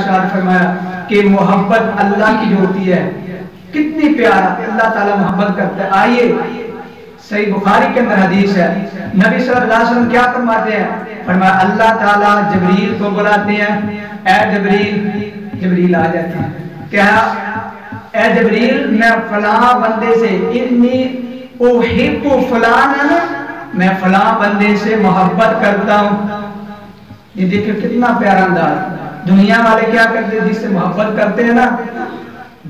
ارشاد فرمایا کہ محبت اللہ کی جو ہوتی ہے کتنی پیارا اللہ تعالیٰ محبت کرتا ہے. آئیے صحیح بخاری کے اندر حدیث ہے, نبی صلی اللہ علیہ وسلم کیا فرماتے ہیں؟ فرمایا اللہ تعالیٰ جبریل کو بلاتے ہیں, اے جبریل. جبریل آ جاتے ہیں, کہا اے جبریل میں فلاں بندے سے انی احب فلانا, میں فلاں بندے سے محبت کرتا ہوں. یہ دیکھیں کتنا پیارا انداز. دنیا والے کیا کرتے ہیں؟ جس سے محبت کرتے ہیں نا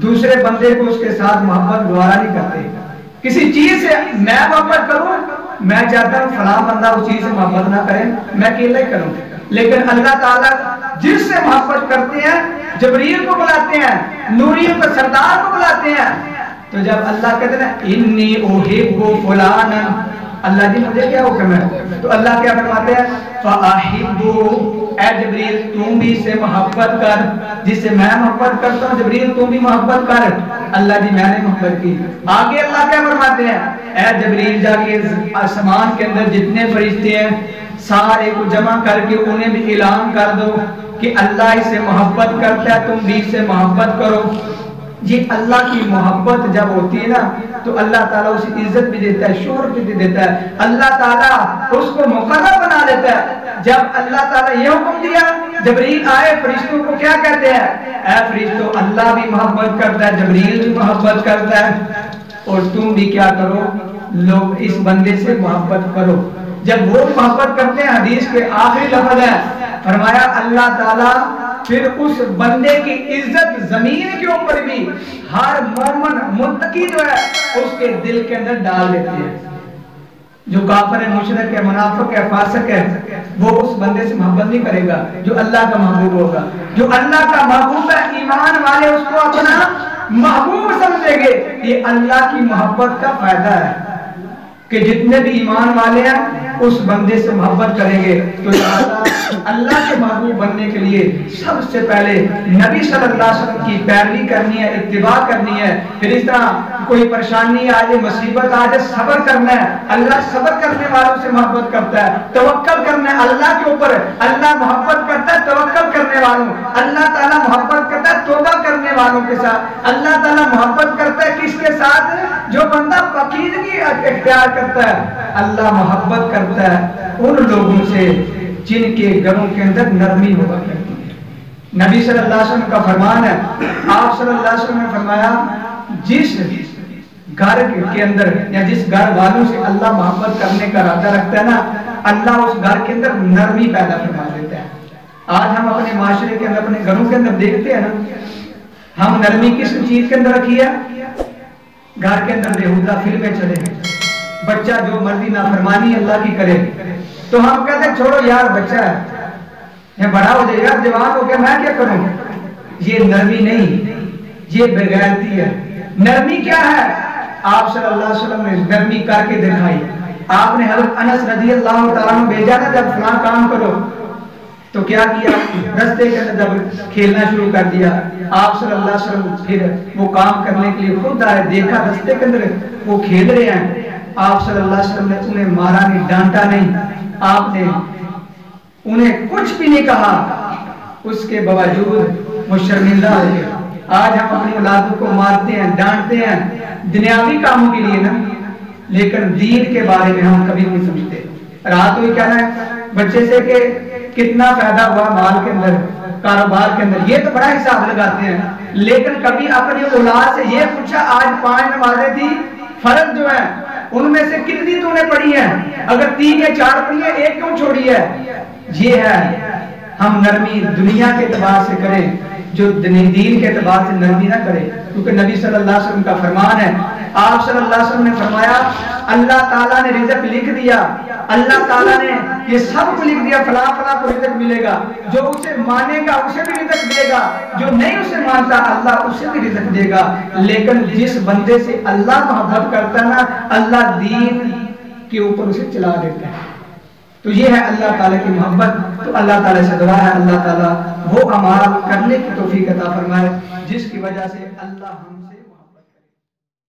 دوسرے بندے کو اس کے ساتھ محبت گوارا نہیں کرتے. کسی چیز سے میں محبت کروں, میں چاہتا ہوں فلاں بندہ اس چیز سے محبت نہ کرے, میں اکیلے کروں. لیکن اللہ تعالیٰ جس سے محبت کرتے ہیں جبریل کو بلاتے ہیں, نوریوں کے سردار کو بلاتے ہیں. تو جب اللہ کہتے ہیں انی احب فلانا, اللہ جی مجھے کیا حکم ہے؟ تو اللہ کیا فرماتے ہیں فاحبو, اے جبریل تم بھی سے محبت کر جس سے میں محبت کرتا ہوں. جبریل تم بھی محبت کر. اللہ جی میں نے محبت کی. آگے اللہ کیا فرماتے ہیں؟ اے جبریل جا کے آسمان کے اندر جتنے فرشتے ہیں سارے کو جمع کر کے انہیں بھی اعلان کر دو کہ اللہ اس سے محبت کرتا ہے, تم بھی اس سے محبت کرو. یہ اللہ کی محبت جب ہوتی ہے نا تو اللہ تعالیٰ اسے عزت بھی دیتا ہے, شہرت بھی دیتا ہے, اللہ تعالیٰ اس کو مقرر بنا دیتا ہے. جب اللہ تعالیٰ یہ حکم دیا جبریل آئے, فرشتوں کو کیا کہتے ہیں؟ اے فرشتوں اللہ بھی محبت کرتا ہے, جبریل بھی محبت کرتا ہے, اور تم بھی کیا کرو, لوگ اس بندے سے محبت کرو. جب وہ محبت کرتے ہیں حدیث کے آخری لفظ ہے فرمایا اللہ تعالیٰ پھر اس بندے کی عزت زمین کے اوپر بھی ہر مومن متقی جو ہے اس کے دل کے اندر ڈال دیتے ہیں. جو کافر ہے, مشرک ہے, منافق ہے, فاسق ہے, وہ اس بندے سے محبت نہیں کرے گا جو اللہ کا محبوب ہوگا. جو اللہ کا محبوب ہے ایمان والے اس کو اپنا محبوب سمجھیں گے. یہ اللہ کی محبت کا فائدہ ہے کہ جتنے بھی ایمان والے ہیں اس بندے سے محبت کریں گے. تو اللہ کے محبوب بننے کے لیے سب سے پہلے نبی صلی اللہ علیہ وسلم کی پیروی کرنی ہے, اتباع کرنی ہے. پھر اس طرح کوئی پریشانی آ جائے, مصیبت آ جائے, صبر کرنا ہے. اللہ صبر کرنے والوں سے محبت کرتا ہے. توکل کرنا ہے اللہ کے اوپر, اللہ محبت کرتا ہے توکل کرنے والوں. اللہ تعالیٰ محبت کرتا ہے توبہ کرنے والوں کے ساتھ. اللہ تعالیٰ محبت کرتا ہے کس کے ساتھ؟ جو بندہ پاکیزگی اختیار کرتا ہے. اللہ محبت کرتا ہے ان لوگوں سے جن کے گھروں کے اندر نرمی ہوا کرتی ہے. نبی صلی اللہ علیہ وسلم کا فرمان ہے, آپ صلی اللہ علیہ وسلم نے فرمایا جس گھر کے اندر یا جس گھر والوں سے اللہ محبت کرنے کا ارادہ رکھتا ہے نا اللہ اس گھر کے اندر نرمی پیدا فرما دیتا ہے. آج ہم اپنے معاشرے کے اندر اپنے گھروں کے اندر دیکھتے ہیں نا ہم نرمی کس چیز کے اندر رکھی ہے؟ گھر کے اندر بےہودہ فلمیں چلے ہیں, بچہ جو مرضی نافرمانی اللہ کی کرے تو ہم کہتے ہیں چھوڑو یار بچہ ہے, یہ بڑا ہو جائے گا, جوان ہو گیا, میں کیا کروں. یہ نرمی نہیں, یہ بے غیرتی ہے. نرمی کیا ہے؟ آپ صلی اللہ علیہ وسلم نے نرمی کر کے دکھائی. آپ نے حضرت انس رضی اللہ تعالیٰ عنہ بھیجا نا جب فلاں کام کرو تو کیا کیا؟ رستے کے اندر جب کھیلنا شروع کر دیا آپ صلی اللہ علیہ وسلم پھر وہ کام کرنے کے لیے خود آئے, دیکھا رستے کے اندر وہ کھیل رہے ہیں. آپ صلی اللہ علیہ وسلم نے انہیں مارا نہیں, ڈانٹا نہیں, آپ نے انہیں کچھ بھی نہیں کہا. اس کے باوجود وہ شرمندہ ہو گئے. آج ہم اپنی اولادوں کو مارتے ہیں, ڈانٹتے ہیں دنیاوی کاموں کے لیے نا, لیکن دین کے بارے میں ہم کبھی نہیں سمجھتے. رات ہوئی کہنا ہے بچے سے کہ کتنا فائدہ ہوا مال کے اندر, کاروبار کے اندر, یہ تو بڑا حساب لگاتے ہیں. لیکن کبھی اپنی اولاد سے یہ پوچھا آج 5 نمازیں تھی فرض جو ہے ان میں سے کتنی تو نے پڑھی ہیں؟ اگر 3 یا 4 پڑھی ہیں, 1 کیوں چھوڑی ہے؟ یہ ہے ہم نرمی دنیا کے اعتبار سے کریں جو دین کے اعتبار سے نرمی نہ کرے. کیونکہ نبی صلی اللہ علیہ وسلم کا فرمان ہے, آپ صلی اللہ علیہ وسلم نے فرمایا اللہ تعالیٰ نے رزق لکھ دیا, اللہ تعالیٰ نے یہ سب کو لکھ دیا فلاں فلاں کو رزق ملے گا, جو اسے مانے گا اسے بھی رزق دے گا, جو نہیں اسے مانتا اللہ اسے بھی رزق دے گا. لیکن جس بندے سے اللہ محبت کرتا ہے نا اللہ دین کے اوپر اسے چلا دیتا ہے. تو یہ ہے اللہ تعالیٰ کی محبت. تو اللہ تعالیٰ سے دعا ہے اللہ تعالیٰ وہ ہمارا کرنے کی توفیق عطا فرمائے جس کی وجہ سے اللہ ہم سے